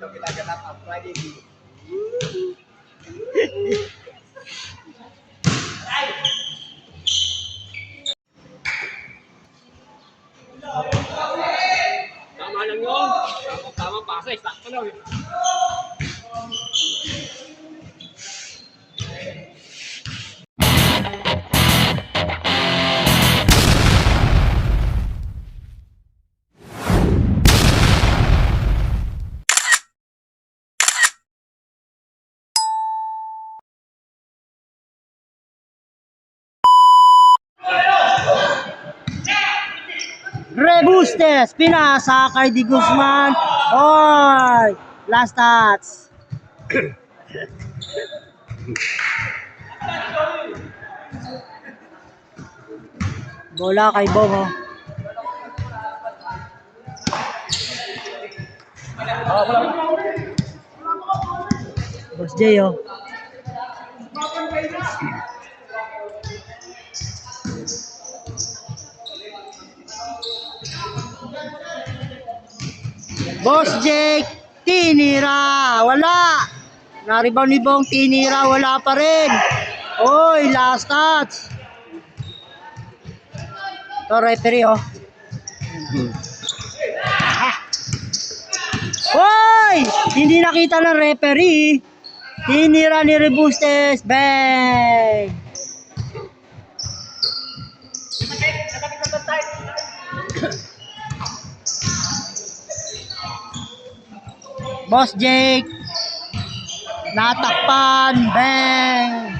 dito ginaganap ang Friday Day. Tama lang yun. Tama pasay. Sakto lang eh. Rebustes, pinasa kay Di Guzman. Oy, last touch. Bola kay Bong, oh. Boss Jay, oh. Boss Jake, tinira, wala. Naribaw ni Bong, tinira, wala pa rin. Oy, last touch. Ito, referee, oh. Oy, hindi nakita ng referee. Tinira ni Rebustes, bang. Boss Jake, natakpan, bang.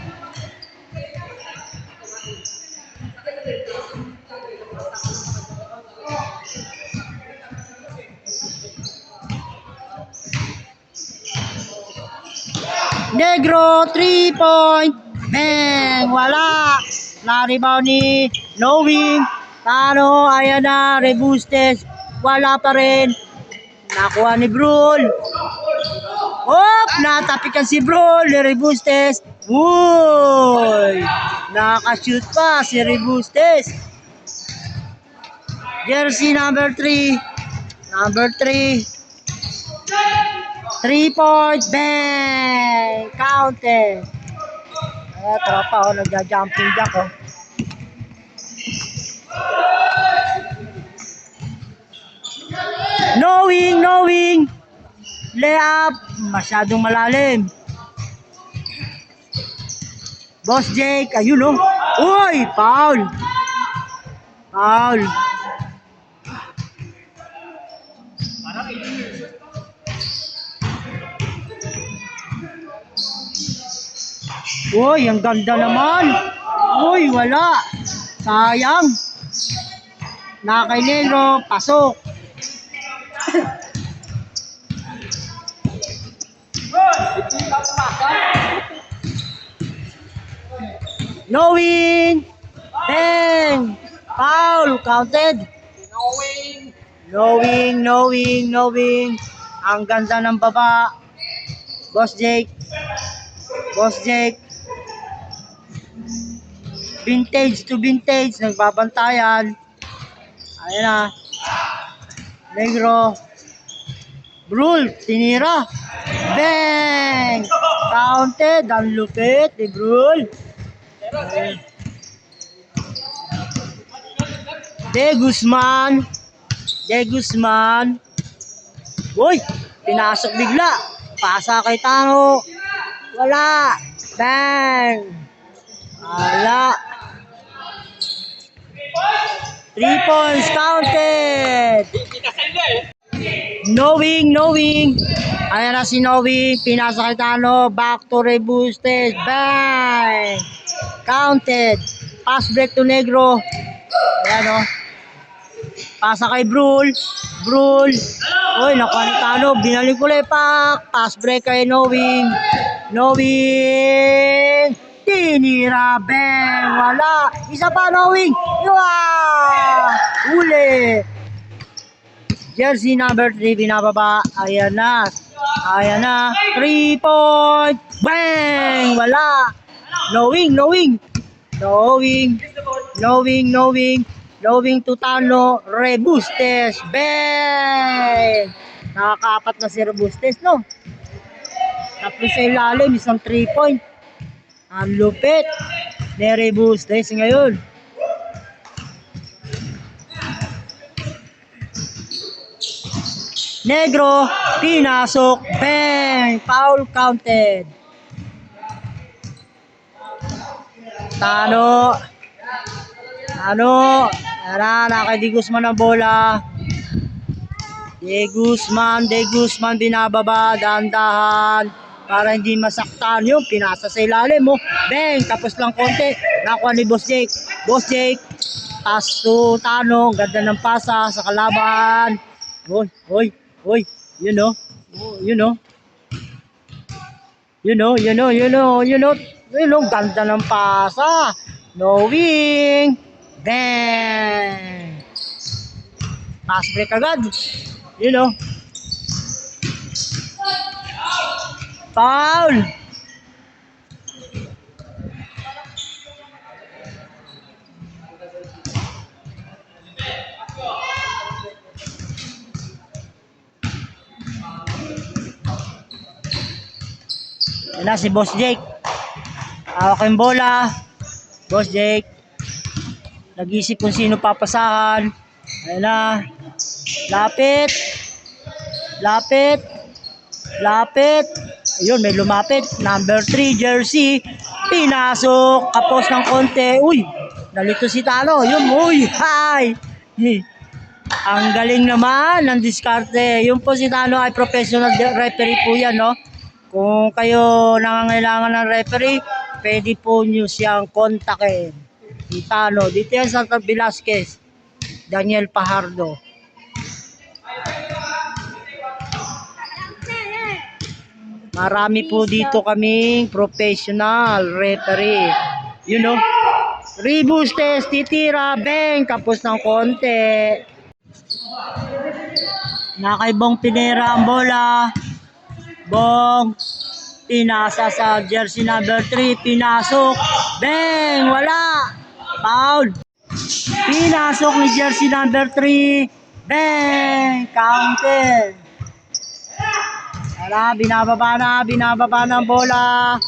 Negro, 3-point, bang, wala. Na-rebound ni Knowing, Tano, ayan na, Rebustes, wala pa rin. Nakuha ni Brul. Hop! Natapikan si Brul. Rebustes. Uy! Nakashoot pa si Rebustes. Jersey number 3. Number 3. 3-point. Bang! Counted. Ayan, tropa, oh. Nagja-jumping jack, oh. Knowing, layup, masyadong malalim. Boss Jake, ayun, oh. Uy, foul. Uy, ang ganda naman. Uy, wala. Sayang. Na kay Negro, pasok. Knowing, bang, foul, counted. Knowing, ang ganda ng baba. Boss Jake, vintage to vintage, nagbabantayan. Ayan na, Negro, Brul, tinira, bang, counted, ang lupit ni Brul. De Guzman. Uy, pinasok bigla. Pasa kay Tano. Wala. Bang. Wala. 3 points counted. Knowing. Ayan na si Knowing. Pinasa kay Tano. Back to Rebustes. Bang. Counted. Pass break to Negro. Ayan, oh. Pasa kay Brul. Uy, nakuha ni Tano. Binaling ko lepak. Pass break kay Knowing. Tinira. Bang. Wala. Isa pa, Knowing. Uli. Jersey number 3. Binababa. Ayan na. 3-point. Bang. Wala. Knowing to Tano, Rebustes, bang! Nakakaapat na si Robustes, no? Tapos sa ilalim, isang 3-point. Ang lupit ni Robustes ngayon. Negro, pinasok, bang! Foul counted. Tano. Kay Di Guzman ang bola. De Guzman binababa, dahan-dahan para hindi masaktan yung pinasa sa ilalim mo. Bang! Tapos lang konti. Nakuha ni Boss Jake. Boss Jake, pass to Tano. Ganda ng pasa sa kalaban. Hoy. You know. Ganda ng pasa. Knowing. Bang! Pass break agad. Foul. Yan na si Boss Jake. Hawak yung bola. Boss Jake. Nag-isip kung sino papasahan. Ayan na. Lapit. Ayun, may lumapit. Number 3 jersey. Pinasok. Kapos ng konti. Uy, nalito si Tano. Yun, hi. Ang galing naman ng diskarte. Yung po si Tano ay professional referee po yan, no? Kung kayo nangangailangan ng referee, pwede po nyo siyang kontakin. Si Tano. Dito yan sa Velasquez. Daniel Pajardo. Marami po dito kaming professional referee. Robustes, titira, bang, kapos ng konti. Nakaibong Pinera ang bola. Bong, pinasa sa jersey number 3, pinasok, bang, wala, foul. Pinasok ni jersey number 3, bang, counted. Wala, binababa na ang bola.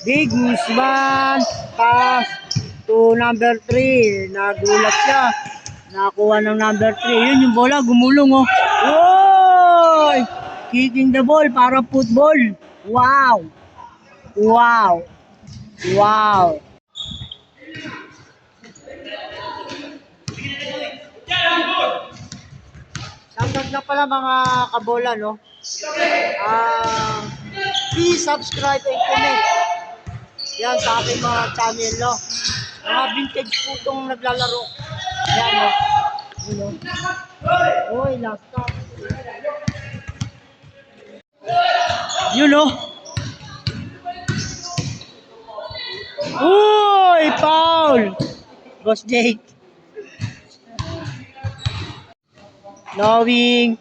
Di Guzman, pass to number 3. Nagulat siya. Nakuha ng number 3. Yun yung bola, gumulong, oh. Oy! Kicking the ball para football. Wow! Shoutout na pala mga kabola, no? Please subscribe and comment. Yan sa aking mga channel, no? Mga vintage po itong naglalaro. Yan, no? Oy, last time. Uy, foul. Boss Jake. Knowing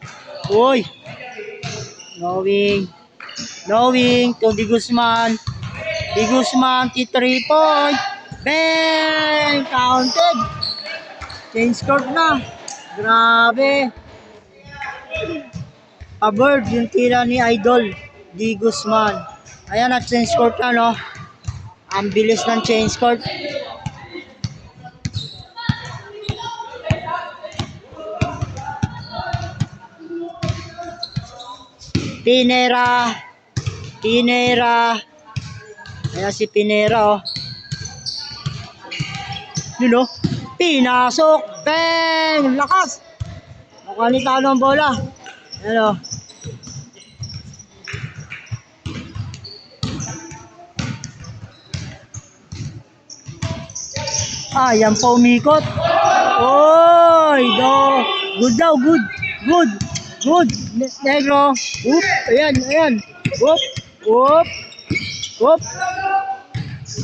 to Di Guzman. Di Guzman, 3 point. Bang! Counted. Change court na. Grabe. Abord yung tira ni Idol Di Guzman. Ayan, at change court na, no? Ang bilis ng change court. Pinera. Ayan si Pinera, oh. Pinasok. Bang! Lakas. Nakalita ng bola. Ayan, oh. Yan pa umikot. Oy, good daw, good. Negro. Oop, ayan. Oop.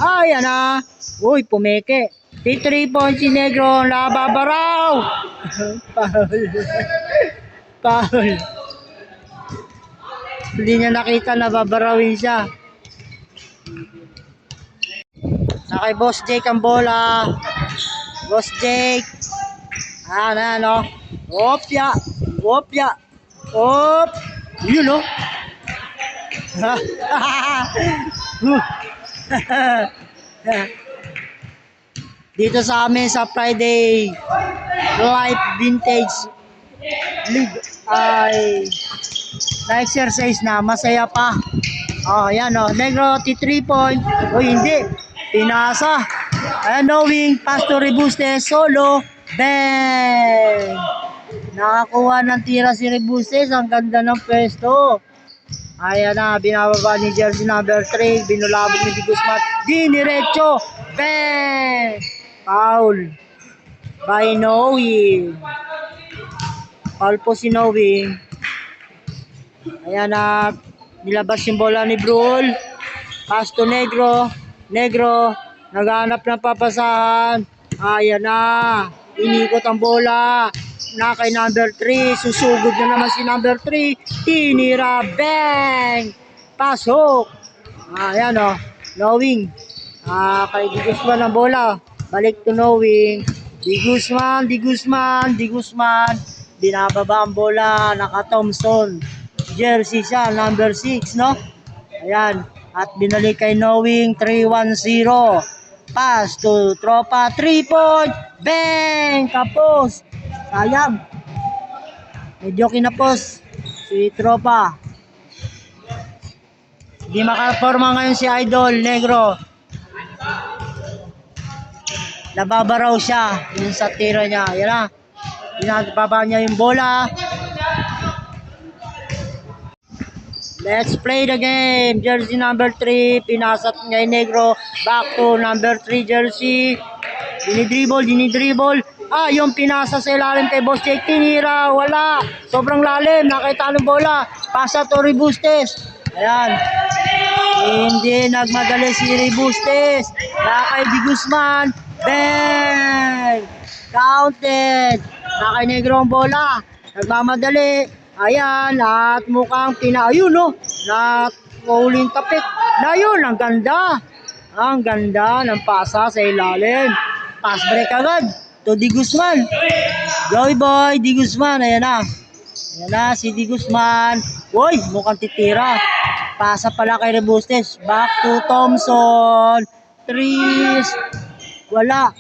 Ayan na. Uy, pumeke. 3 points si Negro, nababaraw. Foul. Hindi niya nakita, nababarawin siya. Sa kay Boss Jake ang bola. Boss Jake. No? Opya. Opya. Op. Yun, oh. Dito sa amin sa Friday Life Vintage League ay na-exercise na, masaya pa. Oh, yan oh, Negro T3 point. Uy, hindi. Pinasa. Ayan, knowing pass to Rebuste, solo. Bang! Nakakuha ng tira si Rebustes. Ang ganda ng pwesto. Ayan na, binababa ni jersey number 3. Binulabog ni Digusmat. Diniretso. Bang! Foul. By Knowing. Foul po si Knowing. Ayan na, nilabas yung bola ni Brul. Pass to Negro. Negro, naghanap ng papasahan. Ayan na, inikot ang bola. Na kay number 3. Susugod na naman si number 3. Tinira. Bang! Pasok. Ayan o. Knowing. Kay Di Guzman ang bola. Balik to Knowing. Di Guzman. Di Guzman. Di Guzman. Binababa ang bola. Naka Thompson. Jersey siya. Number 6, no? Ayan. At binalik kay Knowing. 3-1-0. Pass to Tropa. 3 point. Bang! Kapos. Sayang. Medyo kinapos si Tropa. Hindi makaporma ngayon si Idol Negro. Nababa raw siya yung sa tira niya. Yan na. Binababa niya yung bola. Let's play the game. Jersey number 3. Pinasat niya yung Negro. Back to number 3 jersey. Dinidribble. Yung pinasa sa ilalim kay Boss Jake. Tinira. Wala. Sobrang lalim. Nakita ng bola. Pasa to Rebustes. Ayan. Hindi nagmadali si Rebustes. Nakay Di Guzman. Bang! Counted. Nakay Negro ang bola. Nagmamadali. Ayan. At mukhang ayun, no? Huling tapik. Na yun. Ang ganda. Ang ganda ng pasa sa ilalim. Pass break agad. To Di Guzman. Joey Boy, Di Guzman. Ayan na. Ayan na si Di Guzman. Uy, mukhang titira. Pasa pala kay Rebustes. Back to Thompson. Trees. Wala.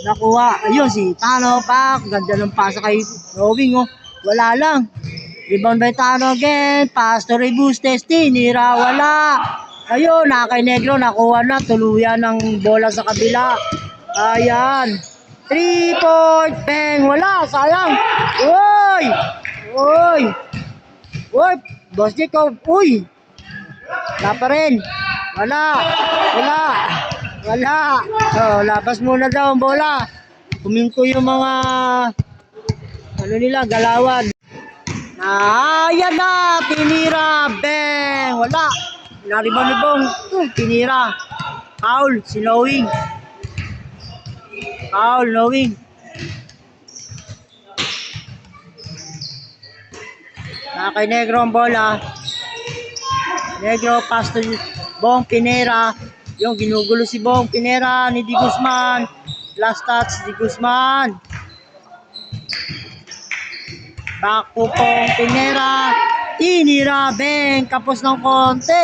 Nakuha. Ayun si Tano Pak. Ganda ng pasa kay Knowing, oh. Wala lang. Rebound by Tano again. Pass to Rebustes. Tinira. Wala. Ayun, kay Negro. Nakuha na. Tuluyan ng bola sa kabila. Ayan. 3 point. Bang. Wala. Sayang. Uy. Uy. Uy. Boss Jacob. Uy. Wala pa rin. Wala. Labas muna daw ang bola. Kuminto yung mga nila, galawan. Ayan na. Tinira. Bang. Wala. Naribang-libong. Tinira. Foul. Si Knowing. Foul, Knowing. Nakay Negro ang bola. Negro, pass to Bong Pinera. Yung ginugulo si Bong Pinera ni Di Guzman. Last touch, Di Guzman. Back to Bong Pinera. Tinira, Beng. Kapos ng konti.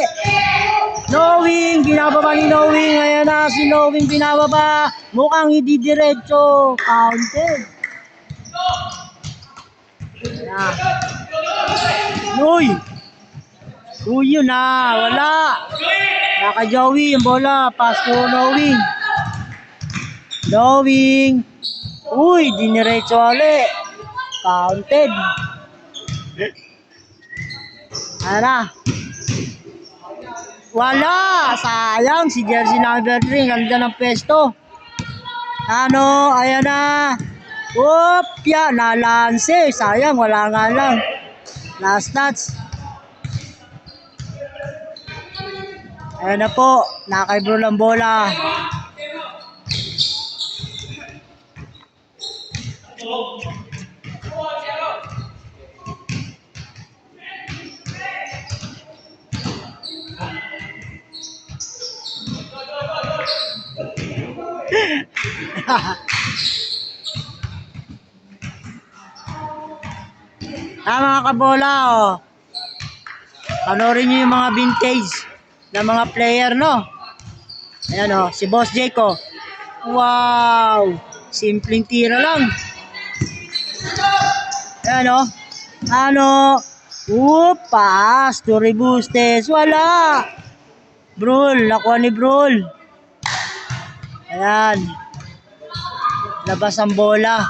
Knowing, binababa ni Knowing. Ayan na, si Knowing binababa. Mukhang hindi diretso. Counted. Ayan. Uy, yun na. Wala. Naka Joey yung bola. Pass to Knowing. Uy, diniretso ali. Counted. Ayan na. Wala. Sayang. Si jersey number 3. Ganda ng pesto. Ayan na. Opya. Nalanse. Sayang. Wala nga lang. Last touch. Ayan na po. Nakaibro ng bola. Mga kabola, oh. Panorin nyo yung mga vintage na mga player, no? Ayan, oh, si Boss Jake, oh. Wow! Simpleng tira lang. Ayan, oh. Ano? Pass to Rebustes. Wala! Brul, nakuha ni Brul. Ayan. Labas ang bola.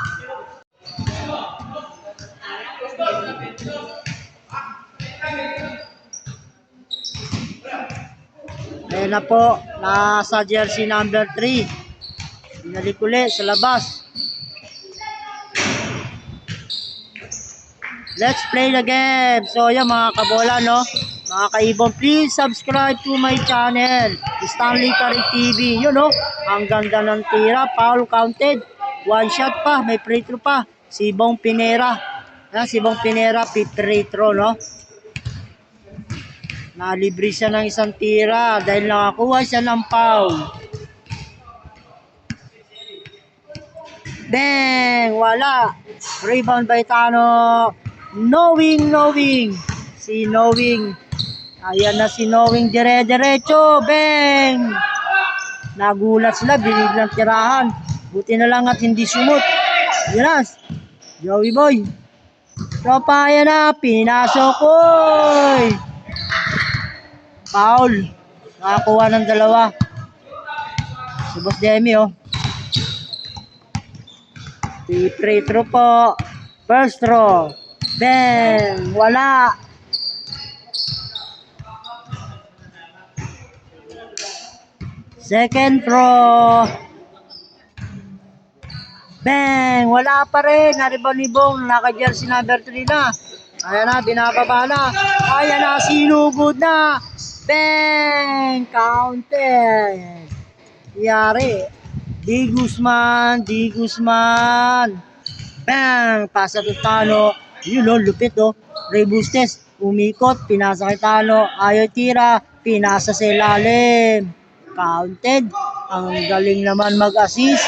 Ayan na po, nasa jersey number 3. Binalik ulit sa labas. Let's play the game. So yan mga kabola, no? Mga kaibon, please subscribe to my channel, Stanley Karig TV. Yun, no? Ang ganda ng tira, foul counted. One shot pa, may free throw pa. Si Bong Pinera. Yan, si Bong Pinera, free throw, no? Nalibre siya ng isang tira dahil nakakuha siya ng foul. Bang! Wala. Rebound by Tano. Knowing. Si Knowing. Ayan na si Knowing, dire-diretso. Bang! Nagulat sila, biniglang tirahan. Buti na lang at hindi sumot. Yes. Joey Boy. Tropa, ayan na. Pinasok. Oy! Foul. Nakakuha ng dalawa. Si Boss Demi, oh. Free throw po. First throw. Bang! Wala. Second throw. Bang! Wala pa rin. Naribon-libong. Naka-jersey number 3 na. Ayan na, binababa na. Ayan na, sinugod na. Bang! Counted. Yari. Di Guzman. Bang! Pasa to Tano. Yun, oh, lupit, oh. Rebustes. Umikot. Pinasa kay Tano. Ayaw tira. Pinasa sa ilalim. Counted. Ang galing naman mag-assist.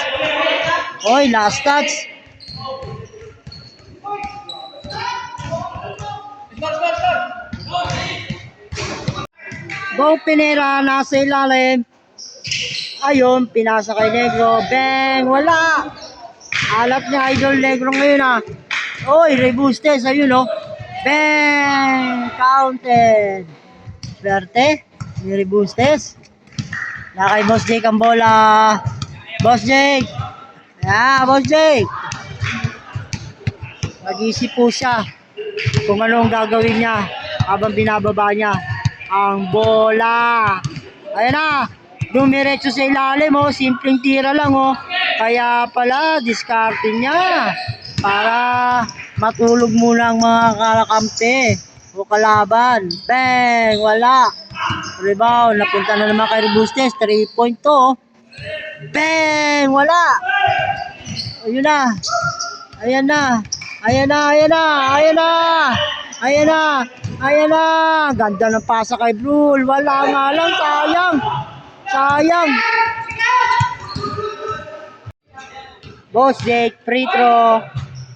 Oy, last touch. Bong Pinera, nasa ilalim. Ayun, pinasa kay Negro. Bang! Wala! Alat niya, Idol Negro ngayon, ah. Oy, Rebustes, ayun, oh. Bang! Counted. Swerte ni Rebustes. Na kay Boss Jake ang bola. Boss Jake. Boss Jake. Mag-isip po siya kung anong gagawin niya habang binababa niya ang bola. Ayan na. Dumiretso sa ilalim, oh. Simpleng tira lang, oh. Kaya pala, diskarte niya para matulog muna ang mga kalakampi o kalaban. Bang! Wala. Rebound. Napunta na naman kay Rebustes. 3-point to, oh. Bang! Wala. Ayun na. Ayan na. Ganda ng pasa kay Brul. Wala nga lang. Sayang. Boss Jake, free throw.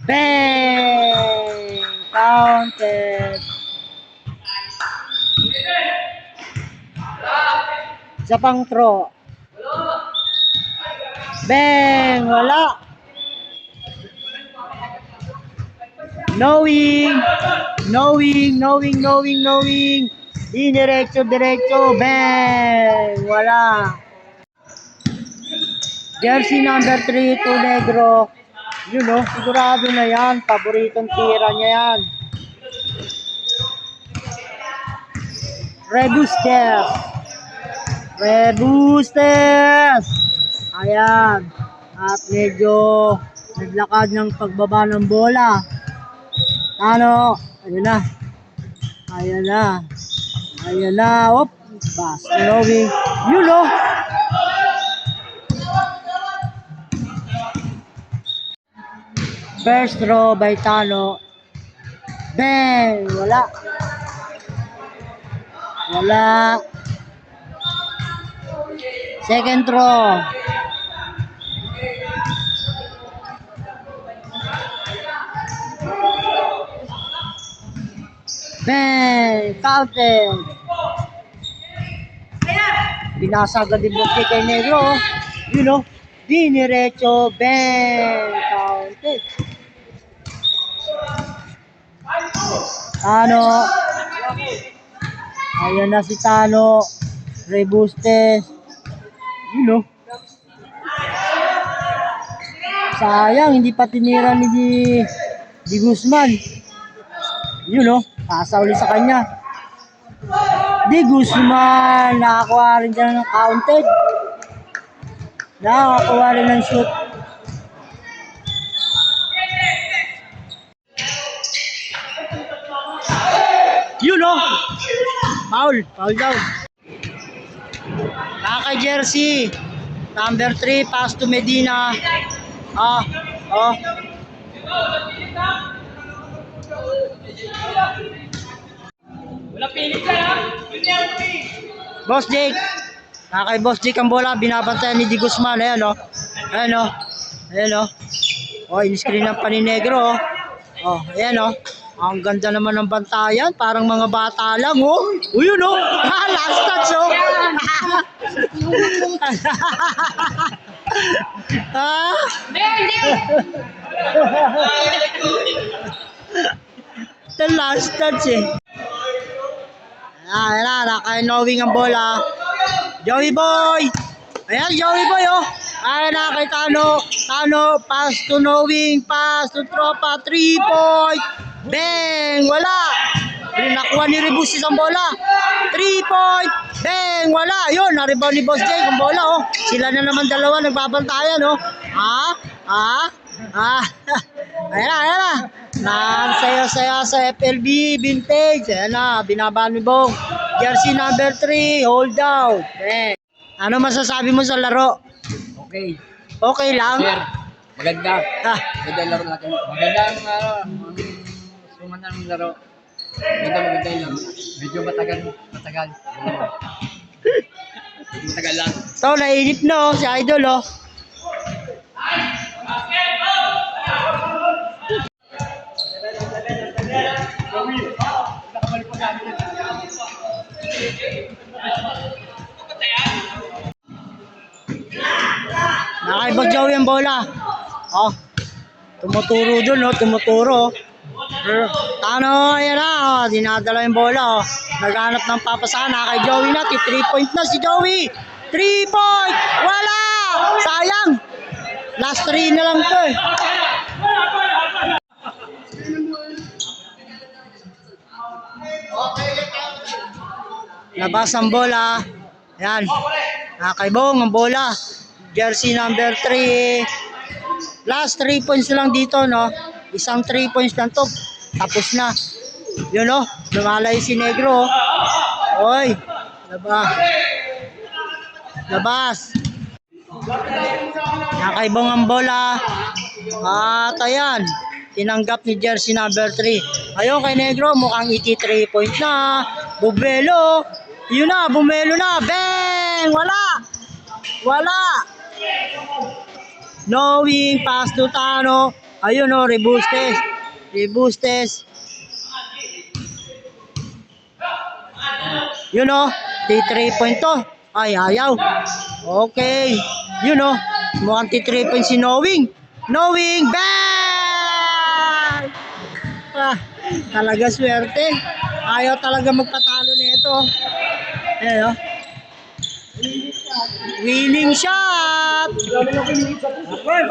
Bang! Counted. Isa pang throw. Bang! Wala. Knowing. Diretso. Bang! Wala. Jersey number 3 to Negro. Yun, know, sigurado na yan. Paboritong tira niya yan. Rebustes. Ayan. At medyo naglakad ng pagbaba ng bola. Ano? Ayan na. Op. Basta Knowing. Yun, know. First throw by Tano. Bang! Wala. Second throw. Bang! Counted! Binasagad din boss kay Negro. Oh. Yun o. Diniretso. Bang! Counted. Tano. Ayan na si Tano. Ray Bustes. Yun o. Sayang, hindi pa tinira ni Di Guzman. Yun o. Pasa ulit sa kanya. Di Guzman. Nakakuha rin dyan ng counted. Nakakuha rin ng shoot. Yun o. Foul. Foul down. Kay Jersey. Number 3. Pass to Medina. Wala pilit ka ha? Boss Jake. Kay Boss Jake ang bola. Binabantayan ni Di Guzman. Ayan o. Ayan o. Ayan o. O, in-screen ng paninegro. O, ayan o. Ang ganda naman ng bantayan. Parang mga bata lang o. O yun o. Last touch o. Ha? The last touch eh. Ayan na, kay Knowing ang bola. Joey Boy! Ayan, Joey Boy oh! Ayan na kay Tano. Tano, pass to Knowing, pass to Tropa, 3 point! Bang! Wala! Nakuha ni Rebusis ang bola. 3 point! Bang! Wala! Yun, na-rebound ni Boss Jake ang bola oh. Sila na naman dalawa nagbabantayan oh. Ayan na. Saya sa FLB Vintage. Ayan na, binabaan ni Bong. Jersey number 3, hold out. Bang! Ano masasabi mo sa laro? Okay. Okay lang? Sir, maganda. Ah, Maganda yung laro natin. Maganda ang sumanda ng laro. Maganda yung laro. Medyo matagal. Matagal lang. so, nainip na oh, si Idol oh. Nakay Boss Joey ang bola. Oh. Tumuturo dun, oh. Tumuturo. Tano, ayan na. Oh. Dinadala yung bola. Oh. Naghanap ng papasahan. Nakay Joey na. 3 point na si Joey. 3 point. Wala. Sayang. Last 3 na lang to eh. Labas ang bola. Ayan. Nakay Bong ang bola. Jersey number 3. Last 3 points lang dito, no? Isang 3 points lang to. Tapos na. Yun, no? Lumalay si Negro. Oy. Labas. Nakaibong ang bola. At ayan. Tinanggap ni Jersey number 3. Ayun kay Negro. Mukhang 83 point na. Bumelo. Yun na. Bumelo na. Bang! Wala. Knowing, pass to Tano. Ayun o, Rebustes. Yun o, 3 point to. Ay, ayaw. Okay. Yun o, mukhang 3 point si Knowing. Bang! Talaga swerte. Ayaw talaga magpatalo nito. Ayan o. Winning shot! Boy,